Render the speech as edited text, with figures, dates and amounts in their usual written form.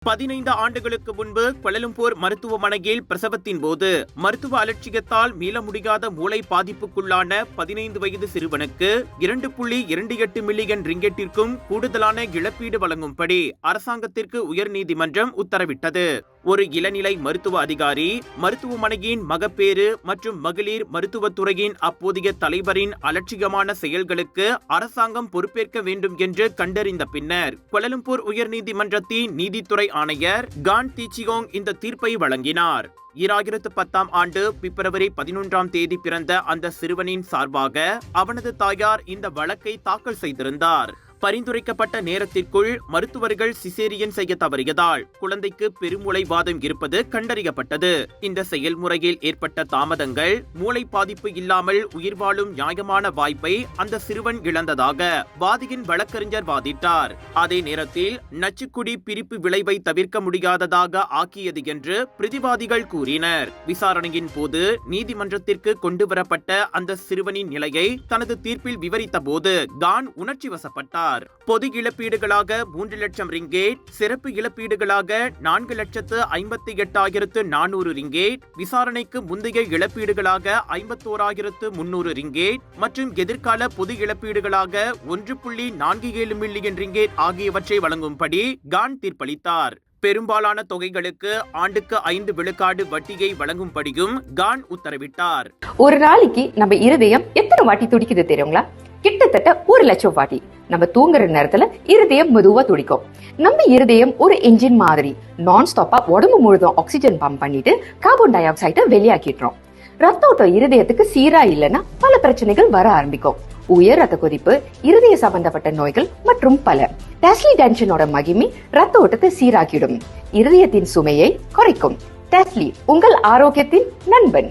15 ஆண்டுகளுக்கு முன்பு கோலாலம்பூர் மருத்துவமனையில் பிரசவத்தின் போது மருத்துவ அலட்சியத்தால் மீள முடியாத மூளை பாதிப்புக்குள்ளான 15 வயது சிறுவனுக்கு 2.28 மில்லியன் ரிங்கெட்டிற்கும் கூடுதலான இழப்பீடு வழங்கும்படி அரசாங்கத்திற்கு உயர்நீதிமன்றம் உத்தரவிட்டது. ஒரு இளநிலை மருத்துவ அதிகாரி மருத்துவமனையின் மகப்பேறு மற்றும் மகளிர் மருத்துவத்துறையின் அப்போதைய தலைவரின் அலட்சியமான செயல்களுக்கு அரசாங்கம் பொறுப்பேற்க வேண்டும் என்று கண்டறிந்த பின்னர் கோலாலம்பூர் உயர்நீதிமன்றத்தின் நீதித்துறை ஆணையர் கான் தீச்சியோங் இந்த தீர்ப்பை வழங்கினார். 2010 ஆண்டு பிப்ரவரி 11 தேதி பிறந்த அந்த சிறுவனின் சார்பாக அவனது தாயார் இந்த வழக்கை தாக்கல் செய்திருந்தார். பரிந்துரைக்கப்பட்ட நேரத்திற்குள் மருத்துவர்கள் சிசேரியன் செய்ய தவறியதால் குழந்தைக்கு பெருமூளைவாதம் இருப்பது கண்டறியப்பட்டது. இந்த செயல்முறையில் ஏற்பட்ட தாமதங்கள் மூளை பாதிப்பு இல்லாமல் உயிர் வாழும் நியாயமான வாய்ப்பை அந்த சிறுவன் இழந்ததாக வாதியின் வழக்கறிஞர் வாதிட்டார். அதே நேரத்தில் நச்சுக்குடி பிரிப்பு விளைவை தவிர்க்க முடியாததாக ஆக்கியது என்று பிரதிவாதிகள் கூறினர். விசாரணையின் போது நீதிமன்றத்திற்கு கொண்டுவரப்பட்ட அந்த சிறுவனின் நிலையை தனது தீர்ப்பில் விவரித்த போது கான் உணர்ச்சி வசப்பட்டார். பொது இழப்பீடுகளாக 3 லட்சம் ரிங்கேட், சிறப்பு இழப்பீடுகளாக 4,58,400 ரிங்கேட், விசாரணைக்கு முந்தைய இழப்பீடுகளாக 51,300 ரிங்கேட் மற்றும் எதிர்கால பொது இழப்பீடுகளாக 1.47 மில்லியன் ரிங்கேட் ஆகியவற்றை வழங்கும்படி கான் தீர்ப்பளித்தார். பெரும்பாலான தொகைகளுக்கு ஆண்டுக்கு 5 விழுக்காடு வட்டியை வழங்கும்படியும் கான் உத்தரவிட்டார். ஒரு நாளைக்கு நம்ம இருதயம் எத்தனை வாட்டி துடிக்குது தெரியுங்களா? கிட்டத்தட்ட 1 லட்சம் வாட்டி. நம்ம தூங்குற நேரத்துல இருதயம் மெதுவா துடிக்கும். நம்ம இருதயம் ஒரு என்ஜின் மாதிரி நான் ஸ்டாப்பா உடம்பு முழுதும் ஆக்சிஜன் பம்ப் பண்ணிட்டு கார்பன் டை ஆக்சைடை வெளியாக்கிடுறோம். ரத்த ஓட்டம் இருதயத்துக்கு சீரா இல்லைன்னா பல பிரச்சனைகள் வர ஆரம்பிக்கும். உயர் ரத்த கொதிப்பு, இருதய சம்பந்தப்பட்ட நோய்கள் மற்றும் பல. டெஸ்லி டென்ஷனோட மகிமை ரத்த ஓட்டத்தை சீராக்கிடும், இருதயத்தின் சுமையை குறைக்கும். டெஸ்லி உங்கள் ஆரோக்கியத்தின் நண்பன்.